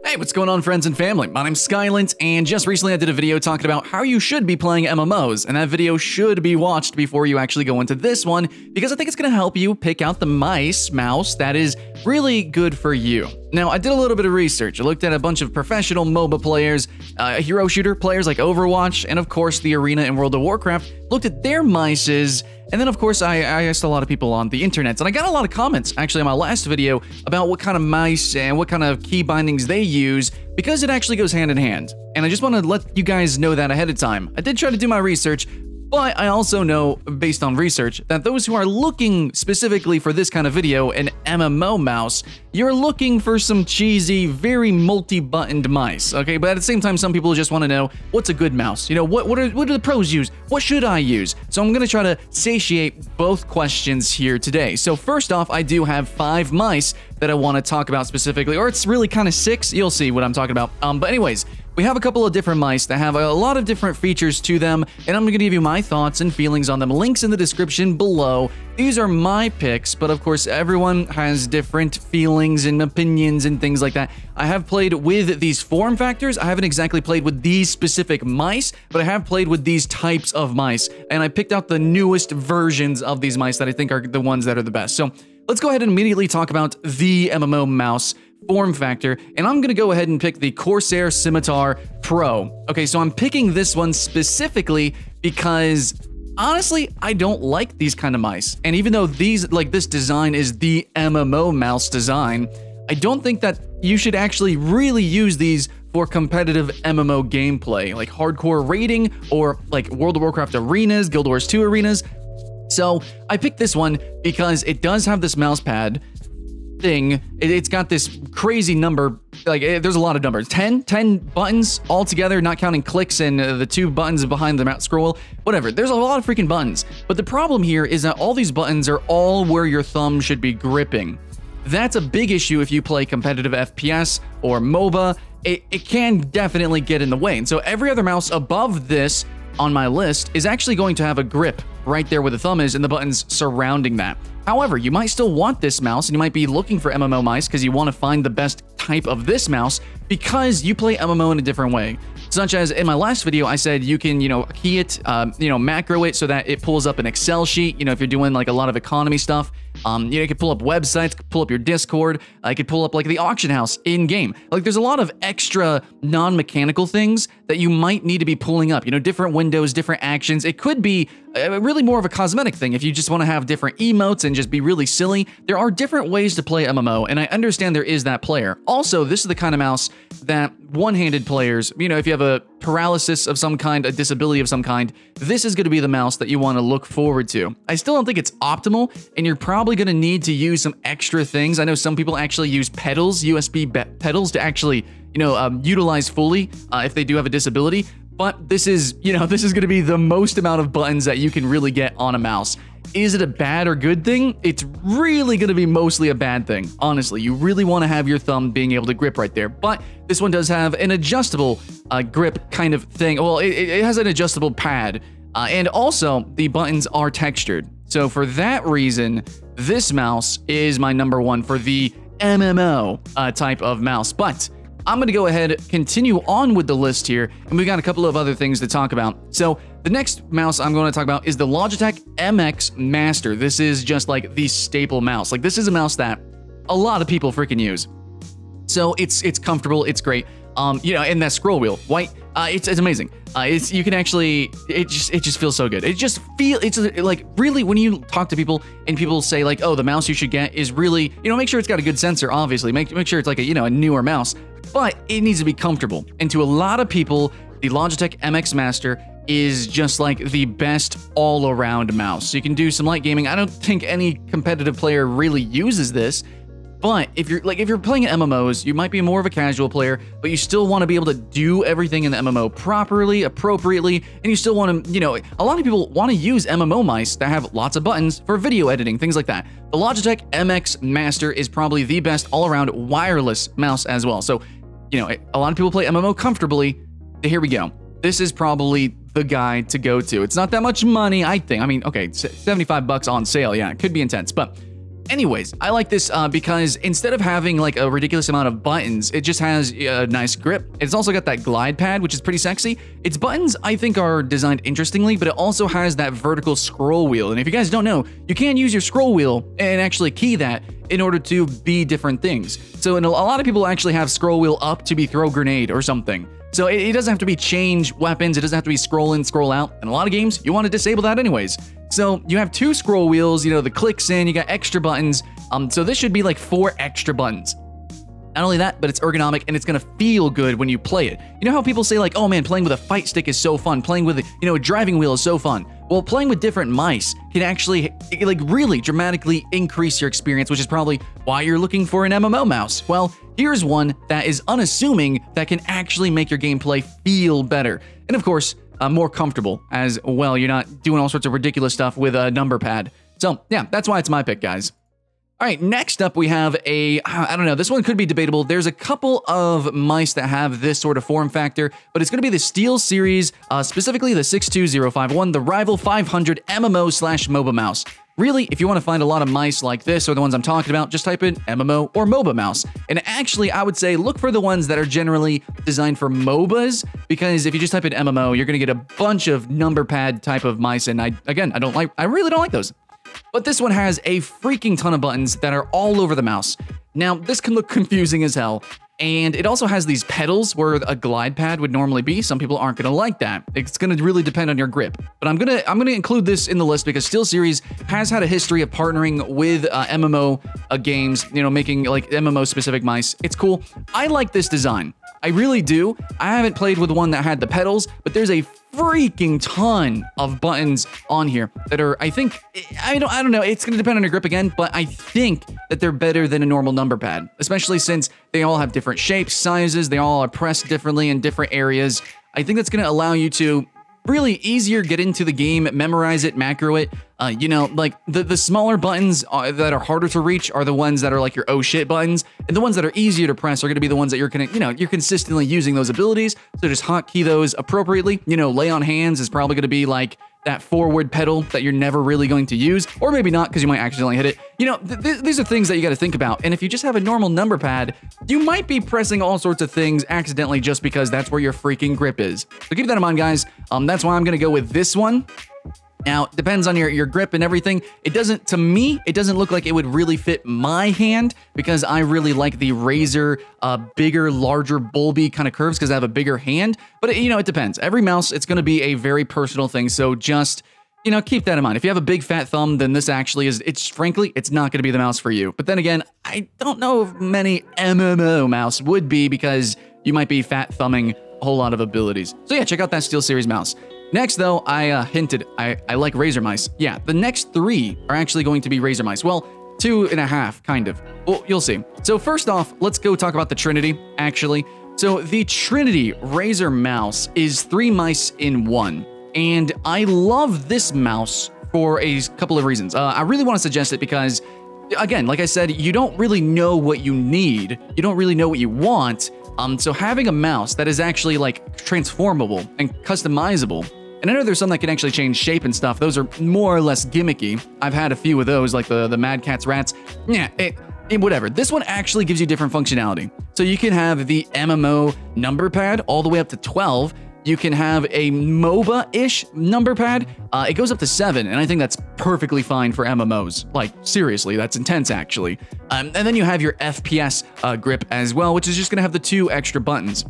Hey, what's going on, friends and family? My name's Skylent, and just recently I did a video talking about how you should be playing MMOs, and that video should be watched before you actually go into this one, because I think it's going to help you pick out the mouse that is really good for you. Now, I did a little bit of research. I looked at a bunch of professional MOBA players, hero shooter players like Overwatch, and of course the Arena in World of Warcraft, looked at their mices, and then of course I asked a lot of people on the internet, and I got a lot of comments actually on my last video about what kind of mice and what kind of key bindings they use, because it actually goes hand in hand. And I just want to let you guys know that ahead of time. I did try to do my research, but I also know, based on research, that those who are looking specifically for this kind of video, an MMO mouse, you're looking for some cheesy, very multi-buttoned mice, okay? But at the same time, some people just want to know, what's a good mouse? You know, what do the pros use? What should I use? So I'm going to try to satiate both questions here today. So first off, I do have 5 mice that I want to talk about specifically, or it's really kind of 6. You'll see what I'm talking about. But anyways, we have a couple of different mice that have a lot of different features to them, and I'm going to give you my thoughts and feelings on them. Links in the description below. These are my picks, but of course everyone has different feelings and opinions and things like that. I have played with these form factors. I haven't exactly played with these specific mice, but I have played with these types of mice, and I picked out the newest versions of these mice that I think are the ones that are the best. So let's go ahead and immediately talk about the MMO mouse form factor, and I'm gonna go ahead and pick the Corsair Scimitar Pro. Okay, so I'm picking this one specifically because honestly, I don't like these kind of mice. And even though this design is the MMO mouse design, I don't think that you should actually really use these for competitive MMO gameplay, like hardcore raiding or like World of Warcraft arenas, Guild Wars 2 arenas. So I picked this one because it does have this mouse pad thing. It's got this crazy number, like there's a lot of numbers, 10 buttons all together, not counting clicks and the 2 buttons behind the mouse scroll, whatever. There's a lot of freaking buttons. But the problem here is that all these buttons are all where your thumb should be gripping. That's a big issue if you play competitive FPS or MOBA. It can definitely get in the way. And so every other mouse above this on my list is actually going to have a grip right there where the thumb is and the buttons surrounding that. However, you might still want this mouse, and you might be looking for MMO mice because you want to find the best type of this mouse because you play MMO in a different way. Such as in my last video, I said you can, key it, macro it so that it pulls up an Excel sheet. If you're doing like a lot of economy stuff, you could pull up websites, pull up your Discord. I could pull up like the auction house in game. Like there's a lot of extra non-mechanical things that you might need to be pulling up. Different windows, different actions. It could be really more of a cosmetic thing if you just want to have different emotes and just be really silly. There are different ways to play MMO, and I understand there is that player. Also, this is the kind of mouse that one-handed players, if you have a paralysis of some kind, a disability of some kind, this is going to be the mouse that you want to look forward to. I still don't think it's optimal, and you're probably going to need to use some extra things. I know some people actually use pedals, USB pedals, to actually, utilize fully if they do have a disability. But this is going to be the most amount of buttons that you can really get on a mouse. Is it a bad or good thing? It's really going to be mostly a bad thing. Honestly, you really want to have your thumb being able to grip right there. But this one does have an adjustable grip kind of thing. Well, it has an adjustable pad. And also, the buttons are textured. So for that reason, this mouse is my number 1 for the MMO type of mouse. But I'm going to go ahead, continue on with the list here, and we got a couple of other things to talk about. So the next mouse I'm going to talk about is the Logitech Mx Master. This is just like the staple mouse. Like this is a mouse that a lot of people freaking use. So it's comfortable, it's great. And that scroll wheel, white, it's amazing. You can actually, it just feels so good. It's like really when you talk to people and people say like, oh, the mouse you should get is really, make sure it's got a good sensor, obviously. Make sure it's like a newer mouse, but it needs to be comfortable. And to a lot of people, the Logitech Mx Master is just like the best all-around mouse. So you can do some light gaming. I don't think any competitive player really uses this. But if you're playing MMOs, you might be more of a casual player, but you still want to be able to do everything in the MMO properly, appropriately, and you still want to, a lot of people want to use MMO mice that have lots of buttons for video editing, things like that. The Logitech Mx Master is probably the best all-around wireless mouse as well. So, a lot of people play MMO comfortably. Here we go. This is probably the guy to go to. It's not that much money, I think. I mean, okay, $75 on sale. Yeah, it could be intense, but Anyways, I like this because instead of having like a ridiculous amount of buttons, it just has a nice grip. It's also got that glide pad, which is pretty sexy. Its buttons, I think, are designed interestingly, but it also has that vertical scroll wheel. And if you guys don't know, you can use your scroll wheel and actually key that in order to be different things. So a lot of people actually have scroll wheel up to be throw grenade or something. So it doesn't have to be change weapons, it doesn't have to be scroll in, scroll out. In a lot of games, you want to disable that anyways. So you have 2 scroll wheels, you know, the clicks in, you got extra buttons. So this should be like 4 extra buttons. Not only that, but it's ergonomic and it's gonna feel good when you play it. You know how people say like, oh man, playing with a fight stick is so fun, playing with a driving wheel is so fun. Well, playing with different mice can actually like really dramatically increase your experience, which is probably why you're looking for an MMO mouse. Well, here's one that is unassuming that can actually make your gameplay feel better. And of course, more comfortable as well. You're not doing all sorts of ridiculous stuff with a number pad. So yeah, that's why it's my pick, guys. All right, next up we have I don't know, this one could be debatable. There's a couple of mice that have this sort of form factor, but it's going to be the SteelSeries, specifically the 62051, the Rival 500 MMO/MOBA mouse. Really, if you want to find a lot of mice like this or the ones I'm talking about, just type in MMO or MOBA mouse. And actually, I would say look for the ones that are generally designed for MOBAs, because if you just type in MMO, you're going to get a bunch of number pad type of mice, and I really don't like those. But this one has a freaking ton of buttons that are all over the mouse. Now, this can look confusing as hell, and it also has these pedals where a glide pad would normally be. Some people aren't going to like that. It's going to really depend on your grip. But I'm gonna include this in the list because SteelSeries has had a history of partnering with MMO games, you know, making like MMO specific mice. It's cool. I like this design. I really do. I haven't played with one that had the pedals, but there's a freaking ton of buttons on here that are, I think, I don't know, it's gonna depend on your grip again, but I think that they're better than a normal number pad, especially since they all have different shapes, sizes, they all are pressed differently in different areas. I think that's gonna allow you to really easier get into the game, memorize it, macro it. You know, like the smaller buttons that are harder to reach are the ones that are like your oh shit buttons, and the ones that are easier to press are going to be the ones that you're consistently using those abilities. So just hotkey those appropriately. You know, lay on hands is probably going to be like that forward pedal that you're never really going to use, or maybe not because you might accidentally hit it. You know, these are things that you got to think about. And if you just have a normal number pad, you might be pressing all sorts of things accidentally just because that's where your freaking grip is. So keep that in mind, guys. That's why I'm going to go with this one. Now, it depends on your grip and everything. To me, it doesn't look like it would really fit my hand because I really like the Razer bigger, larger, bulby kind of curves because I have a bigger hand. But, it depends. Every mouse, it's going to be a very personal thing. So just, keep that in mind. If you have a big fat thumb, then this actually frankly, it's not going to be the mouse for you. But then again, I don't know if many MMO mouse would be because you might be fat thumbing a whole lot of abilities. So yeah, check out that SteelSeries mouse. Next, though, I hinted, I like Razer Mice. Yeah, the next 3 are actually going to be Razer Mice. Well, 2.5, kind of. Well, you'll see. So first off, let's go talk about the Trinity, actually. So the Trinity Razer mouse is 3 mice in 1. And I love this mouse for a couple of reasons. I really want to suggest it because, again, like I said, you don't really know what you need. You don't really know what you want. So having a mouse that is actually like transformable and customizable, and I know there's some that can actually change shape and stuff. Those are more or less gimmicky. I've had a few of those, like the Mad Catz Rats. Yeah, whatever. This one actually gives you different functionality. So you can have the MMO number pad all the way up to 12. You can have a MOBA-ish number pad. It goes up to 7, and I think that's perfectly fine for MMOs. Like, seriously, that's intense, actually. And then you have your FPS grip as well, which is just going to have the 2 extra buttons.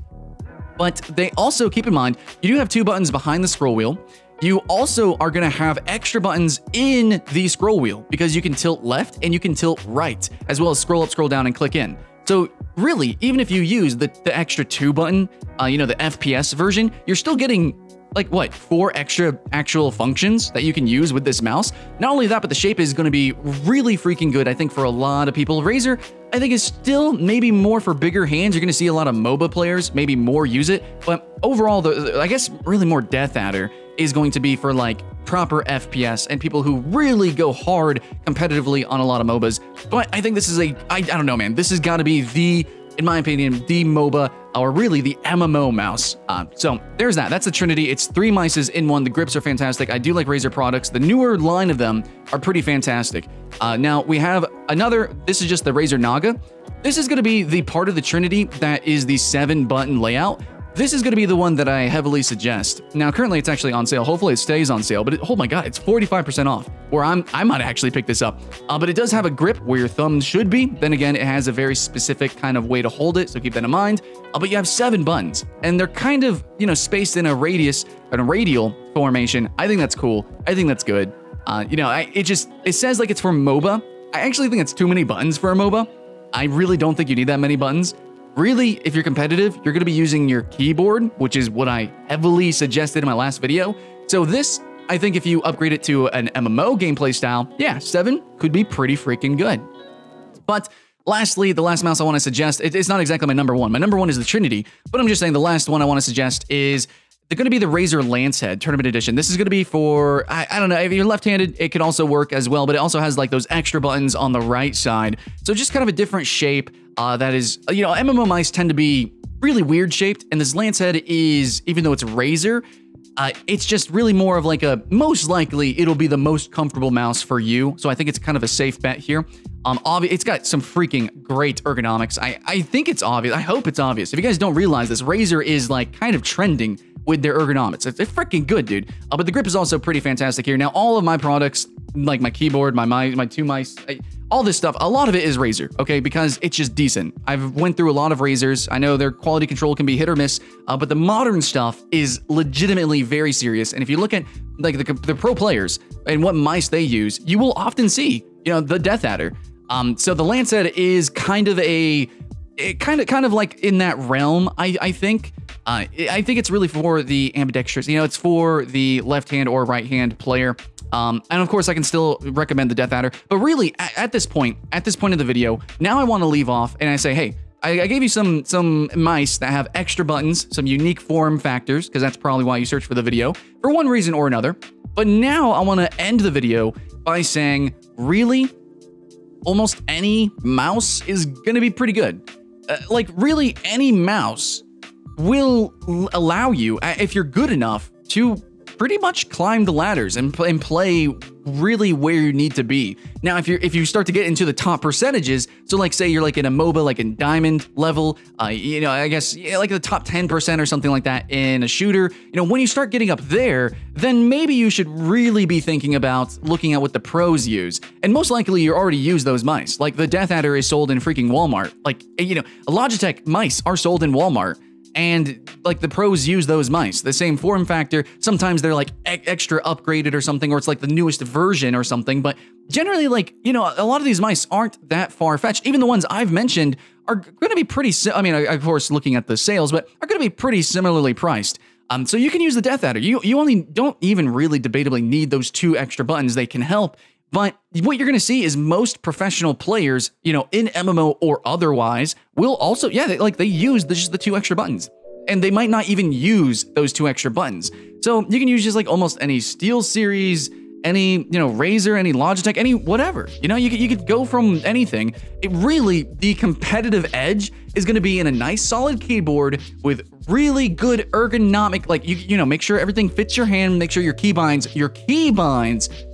But they also, keep in mind, you do have 2 buttons behind the scroll wheel. You also are going to have extra buttons in the scroll wheel because you can tilt left and you can tilt right, as well as scroll up, scroll down, and click in. So really, even if you use the extra 2 button, the FPS version, you're still getting like what, 4 extra actual functions that you can use with this mouse. Not only that, but the shape is going to be really freaking good, I think, for a lot of people. Razer, I think, is still maybe more for bigger hands. You're going to see a lot of MOBA players maybe more use it, but overall, I guess really more Death Adder is going to be for like proper FPS and people who really go hard competitively on a lot of MOBAs. But I think this is I don't know, man. This has got to be the in my opinion, the MOBA, or really the MMO mouse. So there's that. That's the Trinity. It's 3 mices in one. The grips are fantastic. I do like Razer products. The newer line of them are pretty fantastic. Now we have another, this is just the Razer Naga. This is going to be the part of the Trinity that is the 7-button layout. This is going to be the one that I heavily suggest. Now, currently it's actually on sale. Hopefully it stays on sale, but oh my God, it's 45% off, where I might actually pick this up. But it does have a grip where your thumb should be. Then again, it has a very specific kind of way to hold it, so keep that in mind. But you have 7 buttons, and they're kind of, you know, spaced in a radius, in a radial formation. I think that's cool. I think that's good. You know, it says like it's for MOBA. I actually think it's too many buttons for a MOBA. I really don't think you need that many buttons. Really, if you're competitive, you're going to be using your keyboard, which is what I heavily suggested in my last video. So this, I think if you upgrade it to an MMO gameplay style, yeah, 7 could be pretty freaking good. But lastly, the last mouse I want to suggest, it's not exactly my number 1. My number 1 is the Trinity, but I'm just saying the last one I want to suggest is they're going to be the Razer Lancehead Tournament Edition. This is going to be for, I don't know, if you're left-handed, it could also work as well, but it also has like those extra buttons on the right side. So just kind of a different shape. That is, you know, MMO mice tend to be really weird shaped, and this Lancehead is, even though it's Razer, it's just really more of like a, most likely it'll be the most comfortable mouse for you. So I think it's kind of a safe bet here. It's got some freaking great ergonomics. I think it's obvious. I hope it's obvious. If you guys don't realize this, Razer is like kind of trending with their ergonomics. It's freaking good, dude. But the grip is also pretty fantastic here. Now, all of my products, like my keyboard, my 2 mice, all this stuff, a lot of it is Razer, okay? Because it's just decent. I've went through a lot of Razers. I know their quality control can be hit or miss, but the modern stuff is legitimately very serious. And if you look at like the pro players and what mice they use, you will often see, you know, the Death Adder. So the Lancehead is kind of kind of like in that realm, I think. I think it's really for the ambidextrous. You know, it's for the left hand or right hand player. And of course, I can still recommend the Death Adder. But really, at this point of the video, now I want to leave off and I say, hey, I gave you some mice that have extra buttons, some unique form factors, because that's probably why you searched for the video, for one reason or another. But now I want to end the video by saying, really, almost any mouse is going to be pretty good. Like, really, any mouse will allow you, if you're good enough, to pretty much climb the ladders and play really where you need to be. Now, if you start to get into the top percentages, so like say you're like in a MOBA, like in diamond level, you know, I guess like the top 10% or something like that in a shooter, you know, when you start getting up there, then maybe you should really be thinking about looking at what the pros use. And most likely you already use those mice. Like the Death Adder is sold in freaking Walmart. Like, you know, Logitech mice are sold in Walmart. And like the pros use those mice, the same form factor. Sometimes they're like extra upgraded or something, or it's like the newest version or something. But generally, like, you know, a lot of these mice aren't that far-fetched. Even the ones I've mentioned are going to be pretty, I mean, of course, looking at the sales, but are going to be pretty similarly priced. So you can use the Death Adder. You only don't even really debatably need those 2 extra buttons. They can help. But what you're going to see is most professional players, you know, in MMO or otherwise, will also, yeah, they use just the 2 extra buttons. And they might not even use those 2 extra buttons. So you can use just like almost any Steelseries, any, you know, Razer, any Logitech, any whatever. You know, you could go from anything. It really, the competitive edge is going to be in a nice solid keyboard with really good ergonomic, like, you know, make sure everything fits your hand, make sure your keybinds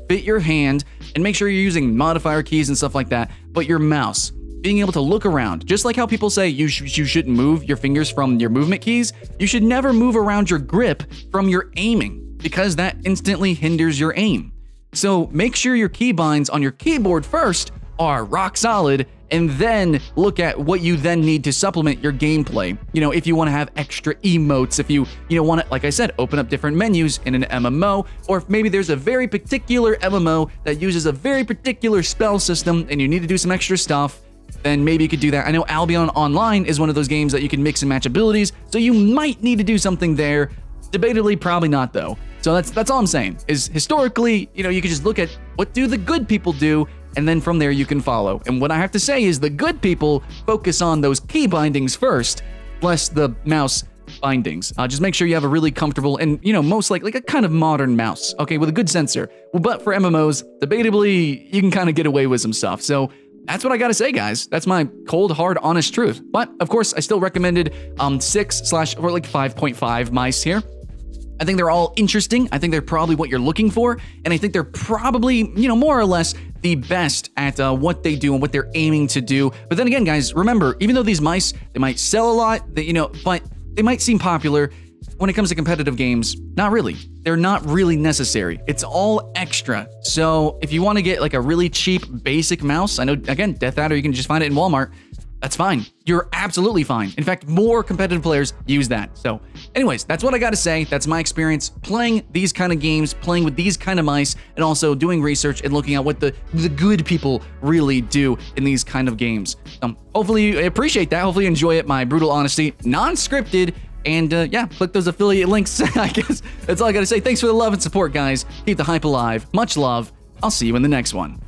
fit your hand, and make sure you're using modifier keys and stuff like that. But your mouse, being able to look around, just like how people say you shouldn't move your fingers from your movement keys, you should never move around your grip from your aiming, because that instantly hinders your aim. So make sure your keybinds on your keyboard first are rock solid, and then look at what you then need to supplement your gameplay. You know, if you want to have extra emotes, if you know, want to, like I said, open up different menus in an MMO, or if maybe there's a very particular MMO that uses a very particular spell system and you need to do some extra stuff, then maybe you could do that. I know Albion Online is one of those games that you can mix and match abilities, so you might need to do something there. Debatably, probably not though. So that's all I'm saying, is historically, you know, you could just look at what do the good people do, and then from there you can follow. And what I have to say is the good people focus on those key bindings first, less the mouse bindings. Just make sure you have a really comfortable and, you know, most likely like a kind of modern mouse, okay, with a good sensor. Well, but for MMOs, debatably, you can kind of get away with some stuff. So that's what I gotta say, guys. That's my cold, hard, honest truth. But of course, I still recommended 6/5.5 mice here. I think they're all interesting. I think they're probably what you're looking for. And I think they're probably, you know, more or less the best at what they do and what they're aiming to do. But then again, guys, remember, even though these mice, they might sell a lot, you know, but they might seem popular, when it comes to competitive games, not really. They're not really necessary. It's all extra. So if you want to get like a really cheap basic mouse, I know, again, Death Adder, you can just find it in Walmart. That's fine. You're absolutely fine. In fact, more competitive players use that. So anyways, that's what I got to say. That's my experience playing these kind of games, playing with these kind of mice, and also doing research and looking at what the good people really do in these kind of games. Hopefully you appreciate that. Hopefully you enjoy it. My brutal honesty, non-scripted. And yeah, click those affiliate links. I guess that's all I got to say. Thanks for the love and support, guys. Keep the hype alive. Much love. I'll see you in the next one.